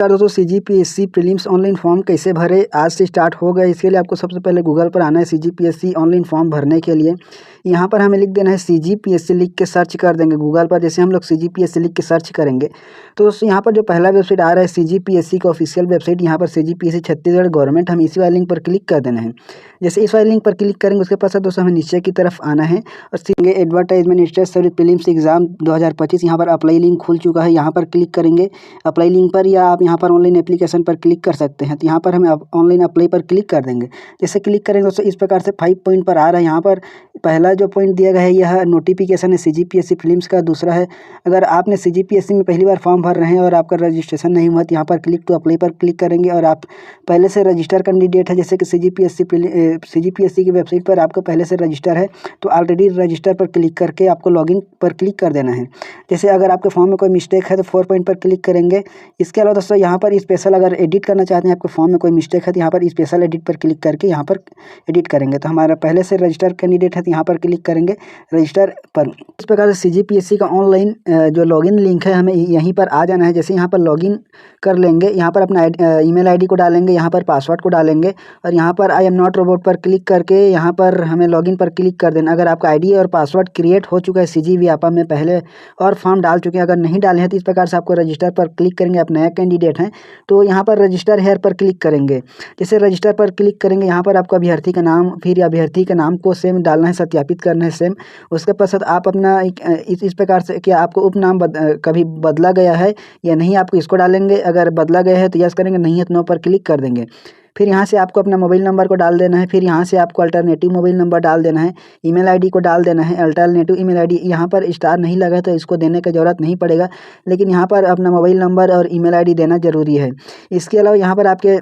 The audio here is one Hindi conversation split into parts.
दोस्तों CGPSC प्रीलिम्स ऑनलाइन फॉर्म कैसे भरे, आज से स्टार्ट हो गए। इसके लिए आपको सबसे पहले गूगल पर आना है CGPSC ऑनलाइन फॉर्म भरने के लिए। यहाँ पर हमें लिख देना है CGPSC, लिख के सर्च कर देंगे गूगल पर। जैसे हम लोग CGPSC लिख के सर्च करेंगे तो दोस्तों यहाँ पर जो पहला वेबसाइट आ रहा है CGPSC का ऑफिशियल वेबसाइट, यहाँ पर CGPSC छत्तीसगढ़ गवर्नमेंट, हम इसी वाले लिंक पर क्लिक कर देना है। जैसे इस वाले लिंक पर क्लिक करेंगे उसके पश्चात दोस्तों हमें नीचे की तरफ आना है और सीखेंगे advertisement state service prelims exam 2025। यहाँ पर अप्लाई लिंक खुल चुका है, यहाँ पर क्लिक करेंगे अप्लाई लिंक पर, या आप यहाँ पर ऑनलाइन एप्लीकेशन पर क्लिक कर सकते हैं। तो यहाँ पर हमें ऑनलाइन अप्लाई पर क्लिक कर देंगे। जैसे क्लिक करेंगे दोस्तों इस प्रकार से 5 पॉइंट पर आ रहा है। यहाँ पर पहला जो पॉइंट दिया गया है यह नोटिफिकेशन है CGPSC प्रीलिम्स का। दूसरा है अगर आपने CGPSC में पहली बार फॉर्म भर रहे हैं और आपका रजिस्ट्रेशन नहीं हुआ तो यहाँ पर क्लिक टू अप्लाई पर क्लिक करेंगे और आप पहले से रजिस्टर कैंडिडेट है, जैसे कि CGPSC की वेबसाइट पर आपका पहले से रजिस्टर है तो ऑलरेडी रजिस्टर पर क्लिक करके आपको लॉगिन पर क्लिक कर देना है। जैसे अगर आपके फॉर्म में कोई मिस्टेक है तो 4 पॉइंट पर क्लिक करेंगे। इसके अलावा दोस्तों यहाँ पर स्पेशल अगर एडिट करना चाहते हैं, आपके फॉर्म में कोई मिस्टेक है तो यहाँ पर स्पेशल एडिट पर क्लिक करके यहाँ पर एडिट करेंगे। तो हमारा पहले से रजिस्टर कैंडिडेट है तो यहाँ पर क्लिक करेंगे रजिस्टर पर। इस प्रकार से CGPSC का ऑनलाइन जो लॉगिन लिंक है हमें यहीं पर आ जाना है। जैसे यहाँ पर लॉगिन कर लेंगे, यहाँ पर अपना ईमेल आईडी को डालेंगे, यहाँ पर पासवर्ड को डालेंगे और यहाँ पर आई एम नॉट रोबोट पर क्लिक करके यहाँ पर हमें लॉगिन पर क्लिक कर देना। अगर आपका आईडी और पासवर्ड क्रिएट हो चुका है CG व्यापा में पहले और फॉर्म डाल चुके हैं, अगर नहीं डाले हैं तो इस प्रकार से आपको रजिस्टर पर क्लिक करेंगे। आप नया कैंडिडेट हैं तो यहाँ पर रजिस्टर हेयर पर क्लिक करेंगे। जैसे रजिस्टर पर क्लिक करेंगे यहाँ पर आपको अभ्यर्थी का नाम, फिर अभ्यर्थी के नाम को सेम डालना है, सत्यापित करना है सेम। उसके पश्चात आप अपना इस प्रकार से कि आपको उपनाम कभी बदला गया है या नहीं, आपको इसको डालेंगे। अगर बदला गया है तो यस करेंगे, नहीं है तो नो पर क्लिक कर देंगे। फिर यहाँ से आपको अपना मोबाइल नंबर को डाल देना है। फिर यहाँ से आपको अल्टरनेटिव मोबाइल नंबर डाल देना है, ईमेल आईडी को डाल देना है। अल्टरनेटिव ईमेल आईडी यहाँ पर स्टार नहीं लगा है तो इसको देने की ज़रूरत नहीं पड़ेगा, लेकिन यहाँ पर अपना मोबाइल नंबर और ईमेल आईडी देना ज़रूरी है। इसके अलावा यहाँ पर आपके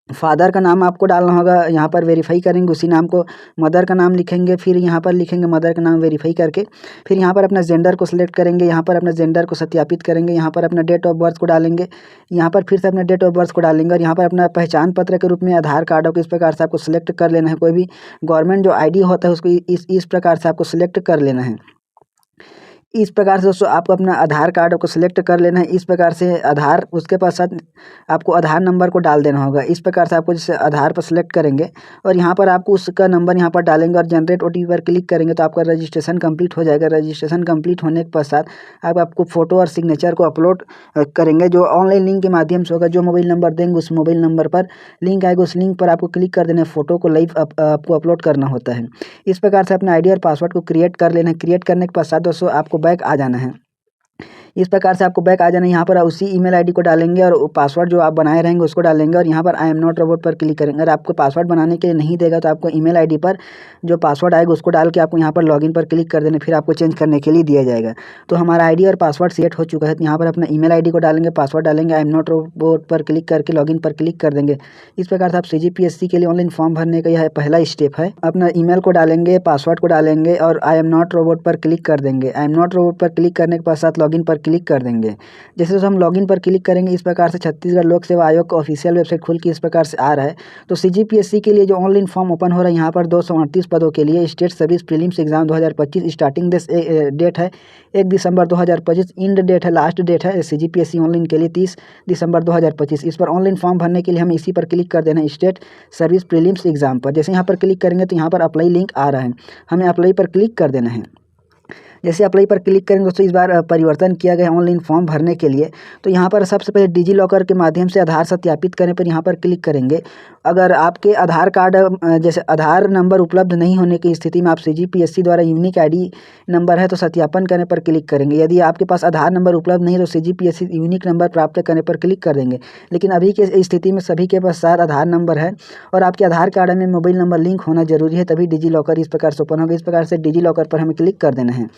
फादर का नाम आपको डालना होगा, यहाँ पर वेरीफाई करेंगे उसी नाम को। मदर का नाम लिखेंगे, फिर यहाँ पर लिखेंगे मदर का नाम वेरीफाई करके। फिर यहाँ पर अपना जेंडर को सिलेक्ट करेंगे, यहाँ पर अपना जेंडर को सत्यापित करेंगे। यहाँ पर अपना डेट ऑफ बर्थ को डालेंगे, यहाँ पर फिर से अपना डेट ऑफ बर्थ को डालेंगे और यहाँ पर अपना पहचान पत्र के रूप में आधार कार्ड को इस प्रकार से आपको सिलेक्ट कर लेना है। कोई भी गवर्नमेंट जो ID होता है उसको इस प्रकार से आपको सिलेक्ट कर लेना है। इस प्रकार से दोस्तों आपको अपना आधार कार्ड को सिलेक्ट कर लेना है। इस प्रकार से आधार, उसके पश्चात आपको आधार नंबर को डाल देना होगा। इस प्रकार से आपको जैसे आधार पर सिलेक्ट करेंगे और यहाँ पर आपको उसका नंबर यहाँ पर डालेंगे और जनरेट OTP पर क्लिक करेंगे तो आपका रजिस्ट्रेशन कंप्लीट हो जाएगा। रजिस्ट्रेशन कंप्लीट होने के पश्चात आपको फ़ोटो और सिग्नेचर को अपलोड करेंगे, जो ऑनलाइन लिंक के माध्यम से होगा। जो मोबाइल नंबर देंगे उस मोबाइल नंबर पर लिंक आएगा, उस लिंक पर आपको क्लिक कर देना है। फ़ोटो को लाइव आपको अपलोड करना होता है। इस प्रकार से अपना ID और पासवर्ड को क्रिएट कर लेना है। क्रिएट करने के पश्चात दोस्तों आपको बैक आ जाना है। इस प्रकार से आपको बैक आ जाना है। यहाँ पर उसी ईमेल आईडी को डालेंगे और पासवर्ड जो आप बनाए रहेंगे उसको डालेंगे और यहाँ पर आई एम नॉट रोबोट पर क्लिक करेंगे। अगर आपको पासवर्ड बनाने के लिए नहीं देगा तो आपको ईमेल आईडी पर जो पासवर्ड आएगा उसको डाल के आपको यहाँ पर लॉगिन पर क्लिक कर देना, फिर आपको चेंज करने के लिए दिया जाएगा। तो हमारा ID और पासवर्ड सेट हो चुका है। तो यहाँ पर अपना ईमेल आईडी को डालेंगे, पासवर्ड डालेंगे, आई एम नॉट रोबोट पर क्लिक करके लॉगिन पर क्लिक कर देंगे। इस प्रकार से आप CGPSC के लिए ऑनलाइन फॉर्म भरने का यह पहला स्टेप है। अपना ईमेल को डालेंगे, पासवर्ड को डालेंगे और आई एम नॉट रोबोट पर क्लिक कर देंगे। आई एम नॉट रोबोट पर क्लिक करने के पश्चात लॉगिन पर क्लिक कर देंगे। जैसे हम लॉगिन पर क्लिक करेंगे इस प्रकार से छत्तीसगढ़ लोक सेवा आयोग का ऑफिशियल वेबसाइट खुल के इस प्रकार से आ रहा है। तो CGPSC के लिए जो ऑनलाइन फॉर्म ओपन हो रहा है यहाँ पर 238 पदों के लिए state service prelims exam 2025। Starting date है 1 दिसंबर 2025, इंड डेट है, लास्ट डेट है CGPSC ऑनलाइन के लिए 30 दिसंबर 2025। इस पर ऑनलाइन फॉर्म भरने के लिए हमें इसी पर क्लिक कर देना है, स्टेट सर्विस प्रीलिम्स एग्जाम पर। जैसे यहाँ पर क्लिक करेंगे तो यहाँ पर अप्लाई लिंक आ रहा है, हमें अप्लाई पर क्लिक कर देना है। जैसे अप्लाई पर क्लिक करेंगे दोस्तों इस बार परिवर्तन किया गया ऑनलाइन फॉर्म भरने के लिए। तो यहाँ पर सबसे पहले डिजी लॉकर के माध्यम से आधार सत्यापित करने पर यहाँ पर क्लिक करेंगे। अगर आपके आधार कार्ड जैसे आधार नंबर उपलब्ध नहीं होने की स्थिति में आप CGPSC द्वारा यूनिक ID नंबर है तो सत्यापन करने पर क्लिक करेंगे। यदि आपके पास आधार नंबर उपलब्ध नहीं है तो CGPSC यूनिक नंबर प्राप्त करने पर क्लिक कर देंगे। लेकिन अभी के स्थिति में सभी के पास साथ आधार नंबर है और आपके आधार कार्ड में मोबाइल नंबर लिंक होना जरूरी है, तभी डिजी लॉकर इस प्रकार से ओपन होगा। इस प्रकार से डिजी लॉकर पर हमें क्लिक कर देना है।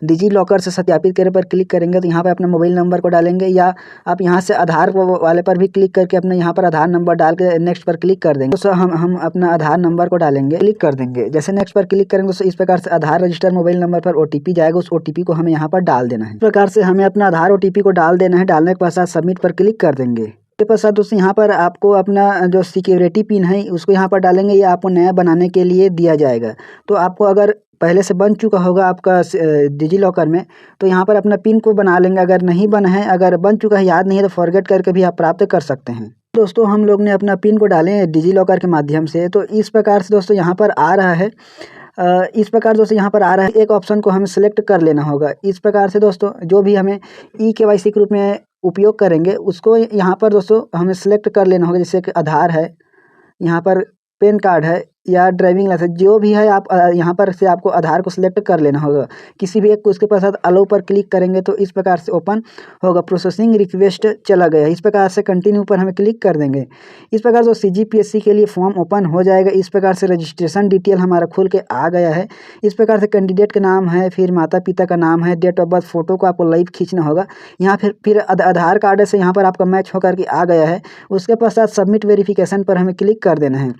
डिजी लॉकर से सत्यापित करने पर क्लिक करेंगे तो यहाँ पर अपना मोबाइल नंबर को डालेंगे, या आप यहाँ से आधार वाले पर भी क्लिक करके अपने यहाँ पर आधार नंबर डाल के नेक्स्ट पर क्लिक कर देंगे। तो हम अपना आधार नंबर को डालेंगे, क्लिक कर देंगे। जैसे नेक्स्ट पर क्लिक करेंगे तो इस प्रकार से आधार रजिस्टर मोबाइल नंबर पर OTP जाएगा, उस OTP को हमें यहाँ पर डाल देना है। इस प्रकार से हमें अपना आधार OTP को डाल देना है। डालने के पश्चात सबमिट पर क्लिक कर देंगे। के पश्चात दोस्तों यहाँ पर आपको अपना जो सिक्योरिटी पिन है उसको यहाँ पर डालेंगे, या आपको नया बनाने के लिए दिया जाएगा। तो आपको अगर पहले से बन चुका होगा आपका डिजी लॉकर में, तो यहाँ पर अपना पिन को बना लेंगे। अगर नहीं बना है, अगर बन चुका है याद नहीं है, तो फॉरगेट करके भी आप प्राप्त कर सकते हैं। दोस्तों हम लोग ने अपना पिन को डाले हैं डिजी लॉकर के माध्यम से, तो इस प्रकार से दोस्तों यहाँ पर आ रहा है। इस प्रकार दोस्तों यहाँ पर आ रहा है, एक ऑप्शन को हमें सेलेक्ट कर लेना होगा। इस प्रकार से दोस्तों जो भी हमें eKYC के रूप में उपयोग करेंगे उसको यहाँ पर दोस्तों हमें सेलेक्ट कर लेना होगा। जैसे कि आधार है, यहाँ पर पैन कार्ड है या ड्राइविंग लाइसेंस, जो भी है आप यहाँ पर से आपको आधार को सिलेक्ट कर लेना होगा। किसी भी एक को उसके पश्चात अलाउ पर क्लिक करेंगे तो इस प्रकार से ओपन होगा। प्रोसेसिंग रिक्वेस्ट चला गया, इस प्रकार से कंटिन्यू पर हमें क्लिक कर देंगे। इस प्रकार से CGPSC के लिए फॉर्म ओपन हो जाएगा। इस प्रकार से रजिस्ट्रेशन डिटेल हमारा खुल के आ गया है। इस प्रकार से कैंडिडेट का नाम है, फिर माता पिता का नाम है, डेट ऑफ बर्थ, फोटो को आपको लाइव खींचना होगा। यहाँ फिर आधार कार्ड से यहाँ पर आपका मैच होकर के आ गया है। उसके पश्चात सबमिट वेरिफिकेशन पर हमें क्लिक कर देना है।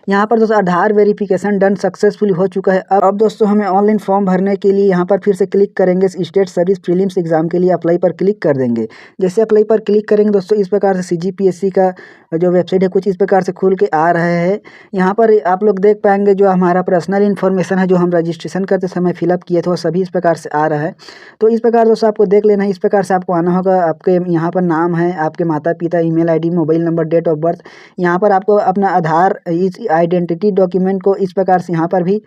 यहाँ पर दोस्तों आधार वेरिफिकेशन डन सक्सेसफुली हो चुका है। अब दोस्तों हमें ऑनलाइन फॉर्म भरने के लिए यहाँ पर फिर से क्लिक करेंगे। स्टेट सर्विस प्रीलिम्स एग्जाम के लिए अप्लाई पर क्लिक कर देंगे। जैसे अप्लाई पर क्लिक करेंगे दोस्तों इस प्रकार से CGPSC का जो वेबसाइट है कुछ इस प्रकार से खुल के आ रहा है। यहाँ पर आप लोग देख पाएंगे जो हमारा पर्सनल इन्फॉर्मेशन है, जो हम रजिस्ट्रेशन करते समय फिलअप किए थे, वो सभी इस प्रकार से आ रहा है। तो इस प्रकार दोस्तों आपको देख लेना है। इस प्रकार से आपको आना होगा। आपके यहाँ पर नाम है, आपके माता पिता, email ID, mobile number, date of birth. यहाँ पर आपको अपना आधार आइडेंटिटी डॉक्यूमेंट को इस प्रकार से यहाँ पर भी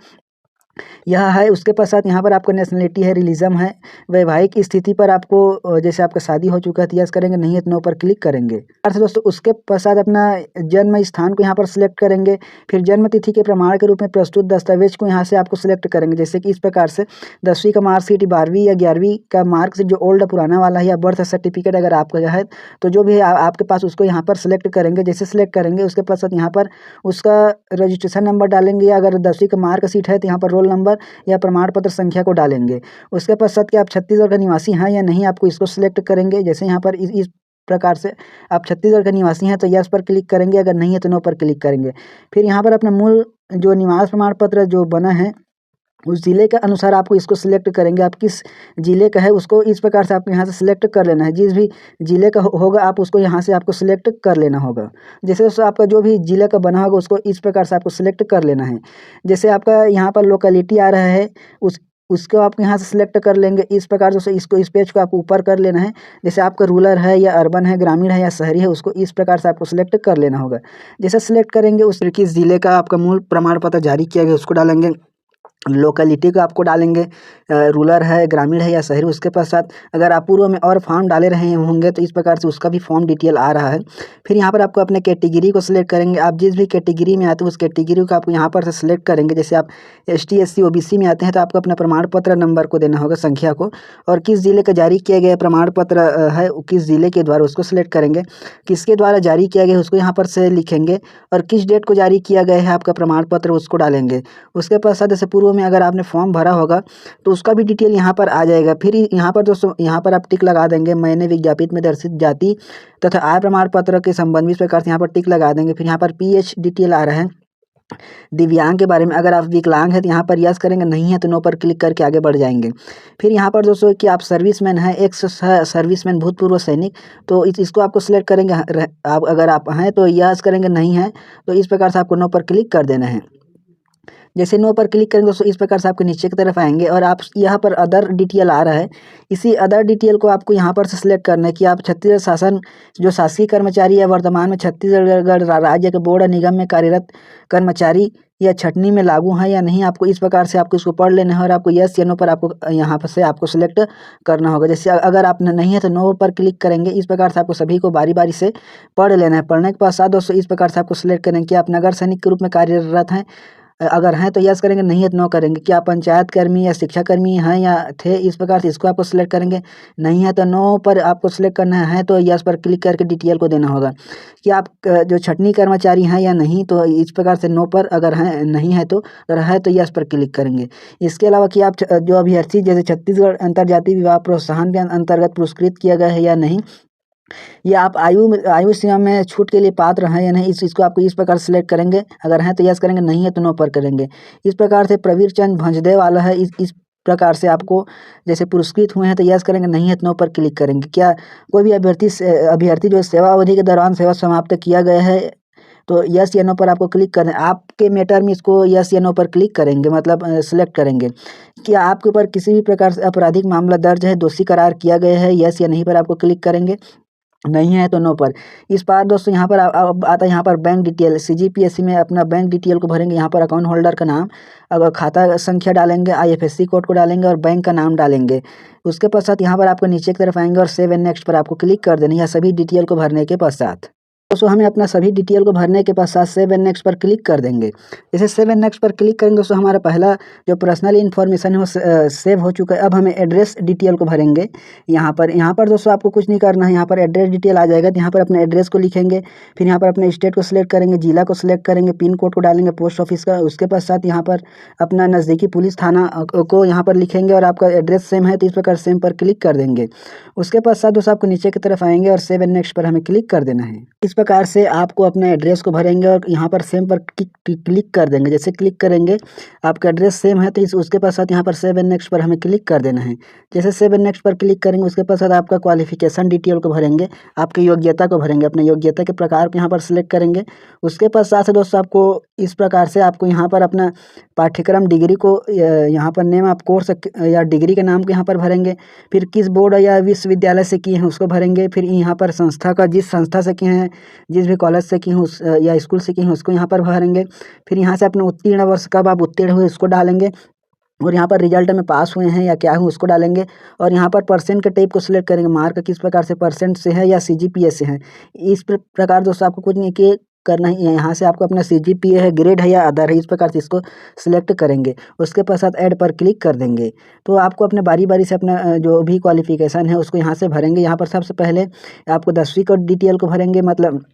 यह है। उसके पश्चात यहाँ पर आपका नेशनलिटी है, रिलीजन है, वैवाहिक स्थिति पर आपको जैसे आपका शादी हो चुका है तो यस करेंगे, नहीं है तो नो पर क्लिक करेंगे। अर्थ दोस्तों उसके पश्चात अपना जन्म स्थान को यहाँ पर सिलेक्ट करेंगे। फिर जन्म तिथि के प्रमाण के रूप में प्रस्तुत दस्तावेज को यहाँ से आपको सिलेक्ट करेंगे। जैसे कि इस प्रकार से 10वीं का मार्कशीट, 12वीं या 11वीं का मार्कशीट जो ओल्ड पुराना वाला है, या बर्थ सर्टिफिकेट अगर आपका है तो जो भी है आपके पास उसको यहाँ पर सिलेक्ट करेंगे। जैसे सिलेक्ट करेंगे उसके पश्चात यहाँ पर उसका रजिस्ट्रेशन नंबर डालेंगे, या अगर 10वीं का मार्कशीट है तो यहाँ पर रोल नंबर या प्रमाण पत्र संख्या को डालेंगे। उसके पश्चात कि आप छत्तीसगढ़ का निवासी हैं या नहीं, आपको इसको सिलेक्ट करेंगे। जैसे यहाँ पर इस प्रकार से आप छत्तीसगढ़ के निवासी हैं तो यस पर क्लिक करेंगे, अगर नहीं है तो नो पर क्लिक करेंगे। फिर यहाँ पर अपना मूल जो निवास प्रमाण पत्र जो बना है उस ज़िले के अनुसार आपको इसको सिलेक्ट करेंगे। आप किस ज़िले का है उसको इस प्रकार से आपको यहाँ से सिलेक्ट कर लेना है। जिस भी ज़िले का होगा आप उसको यहाँ से आपको सिलेक्ट कर लेना होगा। जैसे दोस्तों आपका जो भी ज़िले का बना होगा उसको इस प्रकार से आपको सिलेक्ट कर लेना है। जैसे आपका यहाँ पर लोकेलिटी आ रहा है उसको आप यहाँ से सिलेक्ट कर लेंगे। इस प्रकार से इस पेज को आपको ऊपर कर लेना है। जैसे आपका रूरल है या अर्बन है, ग्रामीण है या शहरी है, उसको इस प्रकार से आपको सिलेक्ट कर लेना होगा। जैसे सिलेक्ट करेंगे उस किस ज़िले का आपका मूल प्रमाण पत्र जारी किया गया उसको डालेंगे। लोकेलिटी को आपको डालेंगे, रूरल है, ग्रामीण है या शहरी। उसके पश्चात अगर आप पूर्व में और फॉर्म डाले रहे होंगे तो इस प्रकार से उसका भी फॉर्म डिटेल आ रहा है। फिर यहाँ पर आपको अपने कैटेगरी को सिलेक्ट करेंगे। आप जिस भी कैटेगरी में आते हैं उस कैटेगरी को आपको यहाँ पर से सिलेक्ट करेंगे। जैसे आप ST SC OBC में आते हैं तो आपको अपना प्रमाण पत्र नंबर को देना होगा, संख्या को, और किस ज़िले का जारी किया गया प्रमाण पत्र है किस ज़िले के द्वारा उसको सिलेक्ट करेंगे। किसके द्वारा जारी किया गया उसको यहाँ पर से लिखेंगे, और किस डेट को जारी किया गया है आपका प्रमाण पत्र उसको डालेंगे। उसके पश्चात जैसे पूर्व में अगर आपने फॉर्म भरा होगा तो उसका भी डिटेल यहाँ पर आ जाएगा। फिर यहाँ पर दोस्तों यहाँ पर आप टिक लगा देंगे, मैंने विज्ञापित में दर्शित जाति तथा आय प्रमाण पत्र के संबंध में इस प्रकार से यहाँ पर टिक लगा देंगे। फिर यहाँ पर PH डिटेल आ रहा है दिव्यांग के बारे में। अगर आप विकलांग हैं तो यहाँ पर यस करेंगे, नहीं है तो नो पर क्लिक करके आगे बढ़ जाएंगे। फिर यहाँ पर दोस्तों कि आप सर्विसमैन हैं, एक्स सर्विसमैन भूतपूर्व सैनिक, तो इसको आपको सिलेक्ट करेंगे। आप अगर आप हैं तो यस करेंगे, नहीं है तो इस प्रकार से आपको नो पर क्लिक कर देना है। जैसे नो पर क्लिक करेंगे दोस्तों इस प्रकार से आपके नीचे की तरफ आएंगे, और आप यहाँ पर अदर डिटेल आ रहा है। इसी अदर डिटेल को आपको यहाँ पर से सिलेक्ट करना है कि आप छत्तीसगढ़ शासन जो शासकीय कर्मचारी है, वर्तमान में छत्तीसगढ़ राज्य के बोर्ड निगम में कार्यरत कर्मचारी या छटनी में लागू है या नहीं, आपको इस प्रकार से आपको इसको पढ़ लेना है, और आपको यस या नो पर आपको यहाँ पर से आपको सिलेक्ट करना होगा। जैसे अगर आप नहीं है तो नो पर क्लिक करेंगे। इस प्रकार से आपको सभी को बारी बारी से पढ़ लेना है। पढ़ने के पश्चात दोस्तों इस प्रकार से आपको सिलेक्ट करेंगे कि आप नगर सैनिक के रूप में कार्यरत हैं, अगर हैं तो यस करेंगे, नहीं है तो नो करेंगे। क्या पंचायत कर्मी या शिक्षा कर्मी हैं या थे, इस प्रकार से इसको आपको सिलेक्ट करेंगे। नहीं है तो नो पर आपको सिलेक्ट करना है, तो यस पर क्लिक करके डिटेल को देना होगा कि आप जो छटनी कर्मचारी हैं या नहीं, तो इस प्रकार से नो पर, अगर हैं नहीं है तो, अगर है तो यस पर क्लिक करेंगे। इसके अलावा कि आप जो अभ्यर्थी जैसे छत्तीसगढ़ अंतर्जातीय विवाह प्रोत्साहन के अंतर्गत पुरस्कृत किया गया है या नहीं, या आप आयु सीमा में छूट के लिए पात्र हैं या नहीं, इसको आपको इस प्रकार सेलेक्ट करेंगे। अगर हैं तो यस करेंगे, नहीं है तो नो पर करेंगे। इस प्रकार से प्रवीर चंद भंजदेव वाला है, इस प्रकार से आपको जैसे पुरस्कृत हुए हैं तो यस करेंगे, नहीं है तो नो पर क्लिक करेंगे। क्या कोई भी अभ्यर्थी जो सेवा अवधि के दौरान सेवा समाप्त किया गया है तो यस या नो पर आपको क्लिक करना है। आपके मैटर में इसको यस या नो पर क्लिक करेंगे, मतलब सिलेक्ट करेंगे कि आपके ऊपर किसी भी प्रकार से आपराधिक मामला दर्ज है, दोषी करार किया गया है, यस या नहीं पर आपको क्लिक करेंगे, नहीं है तो नो पर। इस बार दोस्तों यहाँ पर अब आता है यहाँ पर बैंक डिटेल। सीजीपीएससी में अपना बैंक डिटेल को भरेंगे। यहाँ पर अकाउंट होल्डर का नाम, अब खाता संख्या डालेंगे, आईएफएससी कोड को डालेंगे और बैंक का नाम डालेंगे। उसके पश्चात यहाँ पर आपको नीचे की तरफ आएंगे और सेव एंड नेक्स्ट पर आपको क्लिक कर देना है सभी डिटेल को भरने के पश्चात। दोस्तों हमें अपना सभी डिटेल को भरने के पश्चात सेव एंड नेक्स्ट पर क्लिक कर देंगे। जैसे सेव एंड नेक्स्ट पर क्लिक करेंगे दोस्तों हमारा पहला जो पर्सनल इन्फॉर्मेशन है वो सेव हो चुका है। अब हमें एड्रेस डिटेल को भरेंगे। यहाँ पर दोस्तों आपको कुछ नहीं करना है। यहाँ पर एड्रेस डिटेल आ जाएगा तो यहाँ पर अपने एड्रेस को लिखेंगे, फिर यहाँ पर अपने स्टेट को सिलेक्ट करेंगे, जिला को सिलेक्ट करेंगे, पिन कोड को डालेंगे पोस्ट ऑफिस का। उसके पश्चात यहाँ पर अपना नज़दीकी पुलिस थाना को यहाँ पर लिखेंगे और आपका एड्रेस सेम है तो इस प्रकार सेम पर क्लिक कर देंगे। उसके पश्चात दोस्तों आपको नीचे की तरफ आएंगे और सेव एंड नेक्स्ट पर हमें क्लिक कर देना है। इस प्रकार से आपको अपने एड्रेस को भरेंगे और यहाँ पर सेम पर क्लिक कर देंगे। जैसे क्लिक करेंगे आपका एड्रेस सेम है तो उसके पश्चात यहाँ पर सेव एंड नेक्स्ट पर हमें क्लिक कर देना है। जैसे सेव एंड नेक्स्ट पर क्लिक करेंगे उसके पश्चात आपका क्वालिफिकेशन डिटेल को भरेंगे, आपकी योग्यता को भरेंगे, अपने योग्यता के प्रकार को यहाँ पर सिलेक्ट करेंगे। उसके पश्चात से दोस्तों आपको इस प्रकार से आपको यहाँ पर अपना पाठ्यक्रम डिग्री को यहाँ पर नेम ऑफ कोर्स या डिग्री के नाम को यहाँ पर भरेंगे, फिर किस बोर्ड या विश्वविद्यालय से किए हैं उसको भरेंगे, फिर यहाँ पर संस्था का जिस संस्था से किए हैं, जिस भी कॉलेज से की हूँ या स्कूल से की हूँ उसको यहाँ पर भरेंगे। फिर यहाँ से अपने उत्तीर्ण वर्ष कब आप उत्तीर्ण हुए उसको डालेंगे और यहाँ पर रिजल्ट में पास हुए हैं या क्या हूँ उसको डालेंगे और यहाँ पर परसेंट के टाइप को सिलेक्ट करेंगे, मार्क किस प्रकार से परसेंट से है या सीजीपीए से है। इस प्रकार दोस्तों आपको कुछ नहीं कि करना ही है। यहाँ से आपको अपना सीजीपीए है, ग्रेड है या अदर है, इस प्रकार से इसको सिलेक्ट करेंगे। उसके पश्चात ऐड पर क्लिक कर देंगे। तो आपको अपने बारी बारी से अपना जो भी क्वालिफिकेशन है उसको यहाँ से भरेंगे। यहाँ पर सबसे पहले आपको 10वीं का डिटेल को भरेंगे, मतलब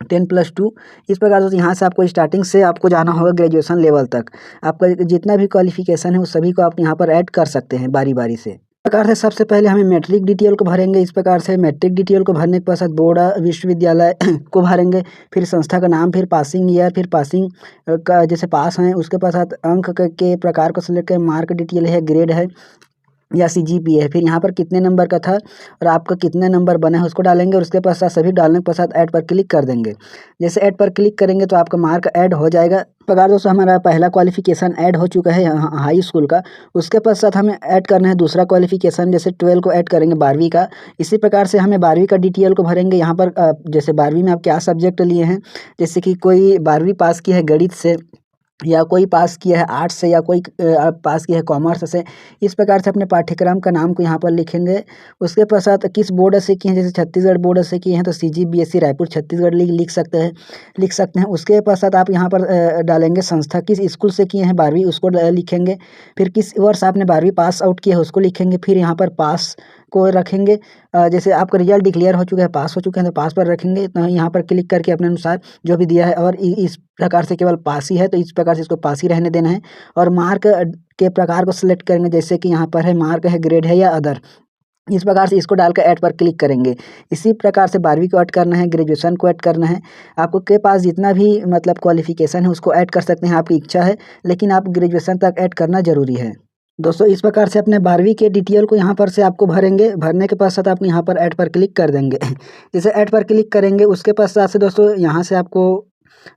10+2। इस प्रकार से यहाँ से आपको स्टार्टिंग से आपको जाना होगा ग्रेजुएशन लेवल तक। आपका जितना भी क्वालिफिकेशन है उस सभी को आप यहाँ पर ऐड कर सकते हैं बारी बारी से। इस प्रकार से सबसे पहले हमें मैट्रिक डिटेल को भरेंगे। इस प्रकार से मैट्रिक डिटेल को भरने के पश्चात बोर्ड विश्वविद्यालय को भरेंगे, फिर संस्था का नाम, फिर पासिंग ईयर, फिर पासिंग का जैसे पास हैं उसके पश्चात अंक के प्रकार को सिलेक्ट करें, मार्क डिटेल है, ग्रेड है या सीजीपीए है, फिर यहाँ पर कितने नंबर का था और आपका कितने नंबर बना है उसको डालेंगे और उसके पश्चात सभी डालने के पश्चात ऐड पर क्लिक कर देंगे। जैसे ऐड पर क्लिक करेंगे तो आपका मार्क ऐड हो जाएगा। प्रकार दोस्तों हमारा पहला क्वालिफिकेशन ऐड हो चुका है हाई स्कूल का। उसके पश्चात हमें ऐड करना है दूसरा क्वालिफिकेशन, जैसे 12 को ऐड करेंगे 12वीं का। इसी प्रकार से हमें 12वीं का डिटेल को भरेंगे। यहाँ पर जैसे 12वीं में आप क्या सब्जेक्ट लिए हैं, जैसे कि कोई 12वीं पास की है गणित से या कोई पास किया है आर्ट्स से या कोई पास किया है कॉमर्स से। इस प्रकार से अपने पाठ्यक्रम का नाम को यहाँ पर लिखेंगे। उसके पश्चात किस बोर्ड से किए हैं, जैसे छत्तीसगढ़ बोर्ड से किए हैं तो सीजीबीएसई रायपुर छत्तीसगढ़ लिख सकते हैं। उसके पश्चात आप यहाँ पर डालेंगे संस्था, किस स्कूल से किए हैं 12वीं उसको लिखेंगे, फिर किस वर्ष आपने 12वीं पास आउट किया है उसको लिखेंगे, फिर यहाँ पर पास को रखेंगे। जैसे आपका रिजल्ट डिक्लेयर हो चुका है, पास हो चुके हैं तो पास पर रखेंगे। तो यहाँ पर क्लिक करके अपने अनुसार जो भी दिया है और इस प्रकार से केवल पास ही है तो इस प्रकार से इसको पास ही रहने देना है। और मार्क के प्रकार को सिलेक्ट करेंगे, जैसे कि यहाँ पर है मार्क है, ग्रेड है या अदर। इस प्रकार से इसको डालकर ऐड पर क्लिक करेंगे। इसी प्रकार से 12वीं को ऐड करना है, ग्रेजुएशन को ऐड करना है। आपको के पास जितना भी मतलब क्वालिफिकेशन है उसको ऐड कर सकते हैं, आपकी इच्छा है, लेकिन आप ग्रेजुएशन तक ऐड करना जरूरी है। दोस्तों इस प्रकार से अपने 12वीं के डिटेल को यहाँ पर से आपको भरेंगे। भरने के पश्चात आप यहाँ पर ऐड पर क्लिक कर देंगे। जैसे ऐड पर क्लिक करेंगे उसके पश्चात से दोस्तों यहाँ से आपको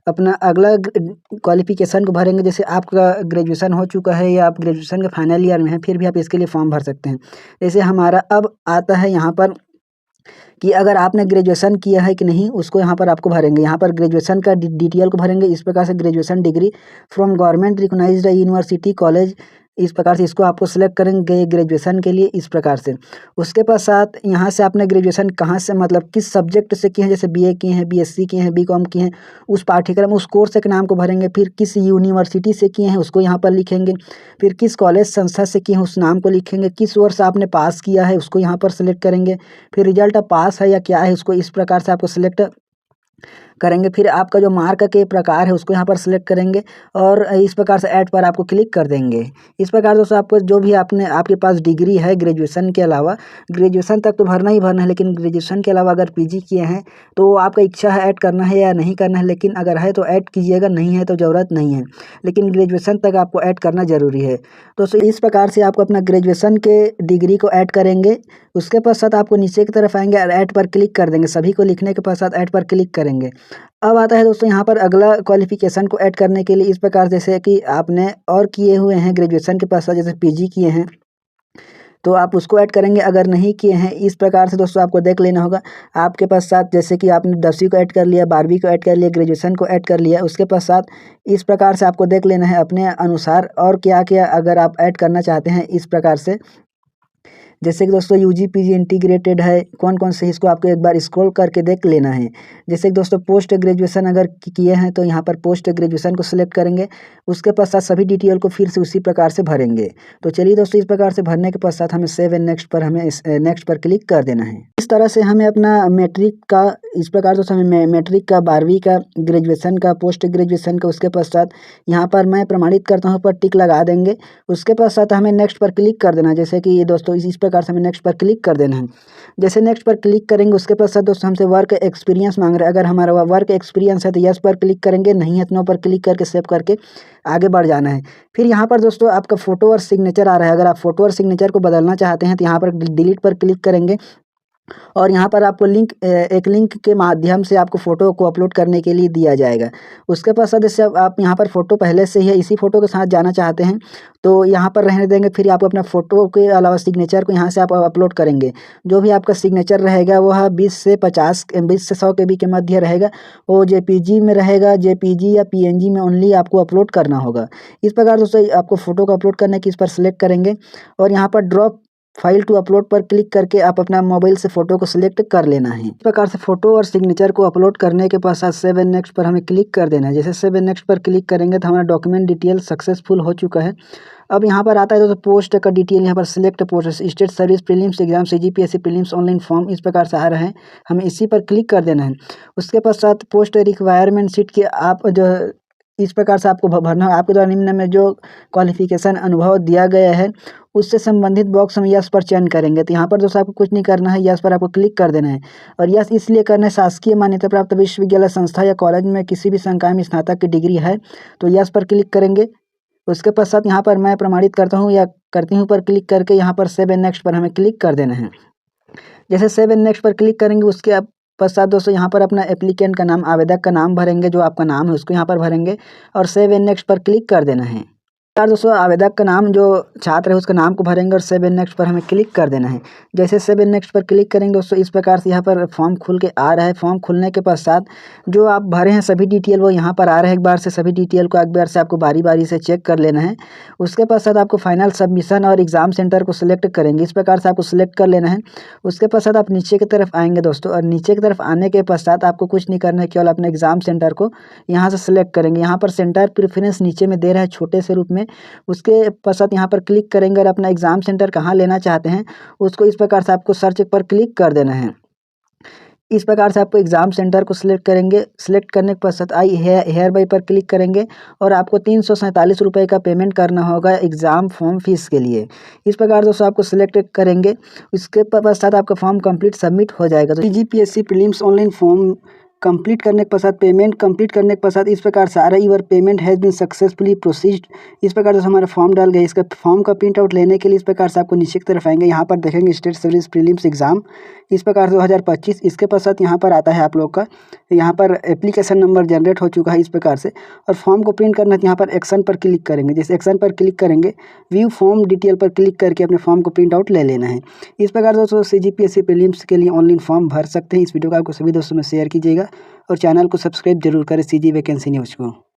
अपना अगला क्वालिफिकेशन को भरेंगे। जैसे आपका ग्रेजुएशन हो चुका है या आप ग्रेजुएशन के फाइनल ईयर में हैं, फिर भी आप इसके लिए फॉर्म भर सकते हैं। जैसे हमारा अब आता है यहाँ पर कि अगर आपने ग्रेजुएशन किया है कि नहीं उसको यहाँ पर आपको भरेंगे। यहाँ पर ग्रेजुएशन का डिटेल को भरेंगे। इस प्रकार से graduation degree from government recognised university college, इस प्रकार से इसको आपको सिलेक्ट करेंगे ग्रेजुएशन के लिए। इस प्रकार से उसके पश्चात यहाँ से आपने ग्रेजुएशन कहाँ से मतलब किस सब्जेक्ट से किए हैं, जैसे बीए किए हैं, बीएससी किए हैं, बीकॉम किए हैं, उस पाठ्यक्रम उस कोर्स के नाम को भरेंगे। फिर किस यूनिवर्सिटी से किए हैं उसको यहाँ पर लिखेंगे। फिर किस कॉलेज संस्था से किए हैं उस नाम को लिखेंगे। किस वर्ष आपने पास किया है उसको यहाँ पर सिलेक्ट करेंगे। फिर रिजल्ट पास है या क्या है उसको इस प्रकार से आपको सिलेक्ट करेंगे। फिर आपका जो मार्क के प्रकार है उसको यहाँ पर सिलेक्ट करेंगे और इस प्रकार से ऐड पर आपको क्लिक कर देंगे। इस प्रकार दोस्तों आपको जो भी आपके पास डिग्री है ग्रेजुएशन के अलावा, ग्रेजुएशन तक तो भरना ही भरना है, लेकिन ग्रेजुएशन के अलावा अगर पीजी किए हैं तो आपका इच्छा है ऐड करना है या नहीं करना है, लेकिन अगर है तो ऐड कीजिएगा, नहीं है तो ज़रूरत नहीं है, लेकिन ग्रेजुएशन तक आपको ऐड करना ज़रूरी है। तो इस प्रकार से आपको अपना ग्रेजुएशन के डिग्री को ऐड करेंगे। उसके पश्चात आपको नीचे की तरफ आएंगे और ऐड पर क्लिक कर देंगे। सभी को लिखने के पश्चात ऐड पर क्लिक करेंगे। अब आता है दोस्तों यहाँ पर अगला क्वालिफ़िकेशन को ऐड करने के लिए इस प्रकार, जैसे कि आपने और किए हुए हैं ग्रेजुएशन के पश्चात, जैसे पीजी किए हैं तो आप उसको ऐड करेंगे। अगर नहीं किए हैं इस प्रकार से दोस्तों आपको देख लेना होगा। आपके पश्चात जैसे कि आपने 10वीं को ऐड कर लिया, 12वीं को ऐड कर लिया, ग्रेजुएशन को ऐड कर लिया, उसके पश्चात इस प्रकार से आपको देख लेना है अपने अनुसार और क्या-क्या अगर आप ऐड करना चाहते हैं इस प्रकार से। जैसे कि दोस्तों यूजी पीजी इंटीग्रेटेड है, कौन कौन से इसको आपको एक बार स्क्रॉल करके देख लेना है। जैसे कि दोस्तों पोस्ट ग्रेजुएशन अगर किए हैं तो यहाँ पर पोस्ट ग्रेजुएशन को सिलेक्ट करेंगे, उसके पश्चात सभी डिटेल को फिर से उसी प्रकार से भरेंगे। तो चलिए दोस्तों इस प्रकार से भरने के पश्चात हमें सेव एंड नेक्स्ट पर नेक्स्ट पर क्लिक कर देना है। इस तरह से हमें अपना मैट्रिक का, इस प्रकार दोस्तों हमें मैट्रिक का, 12वीं का, ग्रेजुएशन का, पोस्ट ग्रेजुएशन का, उसके पश्चात यहाँ पर मैं प्रमाणित करता हूँ पर टिक लगा देंगे। उसके पश्चात हमें नेक्स्ट पर क्लिक कर देना है। जैसे कि ये दोस्तों इस प्रकार से हमें नेक्स्ट पर क्लिक कर देना है। जैसे नेक्स्ट पर क्लिक करेंगे उसके पश्चात दोस्तों हमसे वर्क एक्सपीरियंस मांग रहा है। अगर हमारा वर्क एक्सपीरियंस है तो यस पर क्लिक करेंगे, नहीं है तो नो पर क्लिक करके सेव करके आगे बढ़ जाना है। फिर यहाँ पर दोस्तों आपका फ़ोटो और सिग्नेचर आ रहा है। अगर आप फ़ोटो और सिग्नेचर को बदलना चाहते हैं तो यहाँ पर डिलीट पर क्लिक करेंगे और यहाँ पर आपको एक लिंक के माध्यम से आपको फ़ोटो को अपलोड करने के लिए दिया जाएगा। उसके पश्चात जैसे आप यहाँ पर फ़ोटो पहले से ही है, इसी फ़ोटो के साथ जाना चाहते हैं तो यहाँ पर रहने देंगे। फिर आप अपना फ़ोटो के अलावा सिग्नेचर को यहाँ से आप अपलोड करेंगे। जो भी आपका सिग्नेचर रहेगा वह 20 से 100 KB के मध्य रहेगा। वो जेपीजी में रहेगा, जेपीजी या पीएनजी में ओनली आपको अपलोड करना होगा। इस प्रकार दोस्तों आपको फ़ोटो को अपलोड करने की इस पर सिलेक्ट करेंगे और यहाँ पर ड्रॉप फाइल टू अपलोड पर क्लिक करके आप अपना मोबाइल से फ़ोटो को सिलेक्ट कर लेना है। इस प्रकार से फ़ोटो और सिग्नेचर को अपलोड करने के पश्चात सेव एंड नेक्स्ट पर हमें क्लिक कर देना है। जैसे सेव एंड नेक्स्ट पर क्लिक करेंगे तो हमारा डॉक्यूमेंट डिटेल सक्सेसफुल हो चुका है। अब यहाँ पर आता है दोस्तों पोस्ट का डिटेल, यहाँ पर select post state service prelims exam CGPSC prelims online form इस प्रकार से आ रहे हैं, हमें इसी पर क्लिक कर देना है। उसके पश्चात पोस्ट रिक्वायरमेंट शीट के आप जो इस प्रकार से आपको भरना है। आपके द्वारा निम्न में जो क्वालिफिकेशन अनुभव दिया गया है उससे संबंधित बॉक्स हम यस पर चयन करेंगे। तो यहाँ पर दोस्तों आपको कुछ नहीं करना है, यस पर आपको क्लिक कर देना है। और यस इसलिए करना है, शासकीय मान्यता प्राप्त विश्वविद्यालय संस्था या कॉलेज में किसी भी संकाय में स्नातक की डिग्री है तो यस पर क्लिक करेंगे। उसके पश्चात यहाँ पर मैं प्रमाणित करता हूँ या करती हूँ पर क्लिक करके यहाँ पर सेव एंड नेक्स्ट पर हमें क्लिक कर देना है। जैसे सेव एंड नेक्स्ट पर क्लिक करेंगे उसके पश्चात दोस्तों यहाँ पर अपना एप्लीकेंट का नाम, आवेदक का नाम भरेंगे, जो आपका नाम है उसको यहाँ पर भरेंगे और सेव एंड नेक्स्ट पर क्लिक कर देना है। यार दोस्तों आवेदक का नाम जो छात्र है उसका नाम को भरेंगे और सेव एंड नेक्स्ट पर हमें क्लिक कर देना है। जैसे सेव एंड नेक्स्ट पर क्लिक करेंगे दोस्तों इस प्रकार से यहाँ पर फॉर्म खुल के आ रहा है। फॉर्म खुलने के पश्चात जो आप भरे हैं सभी डिटेल वो यहाँ पर आ रहा है। एक बार से सभी डिटेल को एक बार से आपको बारी बारी से चेक कर लेना है। उसके पश्चात आपको फाइनल सबमिशन और एग्ज़ाम सेंटर को सिलेक्ट करेंगे। इस प्रकार से आपको सिलेक्ट कर लेना है। उसके पश्चात आप नीचे की तरफ आएंगे दोस्तों और नीचे की तरफ आने के पश्चात आपको कुछ नहीं करना है, केवल अपने एग्ज़ाम सेंटर को यहाँ से सिलेक्ट करेंगे। यहाँ पर सेंटर प्रेफरेंस नीचे में दे रहा है छोटे से रूप में, उसके पश्चात यहाँ पर क्लिक करेंगे और अपना एग्ज़ाम सेंटर कहाँ लेना चाहते हैं उसको इस प्रकार से आपको सर्च पर क्लिक कर देना है। इस प्रकार से आपको एग्ज़ाम सेंटर को सिलेक्ट करेंगे। सिलेक्ट करने के पश्चात आई हेयर बाई पर क्लिक करेंगे और आपको 347 रुपये का पेमेंट करना होगा एग्ज़ाम फॉर्म फीस के लिए। इस प्रकार दोस्तों आपको सिलेक्ट करेंगे, उसके पश्चात आपका फॉर्म कंप्लीट सबमिट हो जाएगा। तो CGPSC prelims online form complete करने के पश्चात, पेमेंट कंप्लीट करने के पश्चात इस प्रकार से आ रहा है, your payment has been successfully proceed. इस प्रकार से हमारा फॉर्म डाल गया। इसका फॉर्म का प्रिंट आउट लेने के लिए इस प्रकार से आपको नीचे की तरफ आएंगे। यहाँ पर देखेंगे स्टेट सर्विस प्रीलिम्स एग्जाम इस प्रकार से 2025। इसके पश्चात यहाँ पर आता है आप लोग का, यहाँ पर एप्लीकेशन नंबर जनरेट हो चुका है इस प्रकार से। और फॉर्म को प्रिंट करना है तो यहाँ पर एक्शन पर क्लिक करेंगे। जैसे एक्शन पर क्लिक करेंगे व्यू फॉर्म डिटेल पर क्लिक करके अपने फॉर्म को प्रिंट आउट ले लेना है। इस प्रकार दोस्तों CGPSC प्रीलिम्स के लिए ऑनलाइन फॉर्म भर सकते हैं। इस वीडियो को आपको सभी दोस्तों में शेयर कीजिएगा और चैनल को सब्सक्राइब जरूर करें CG वैकेंसी न्यूज़ को।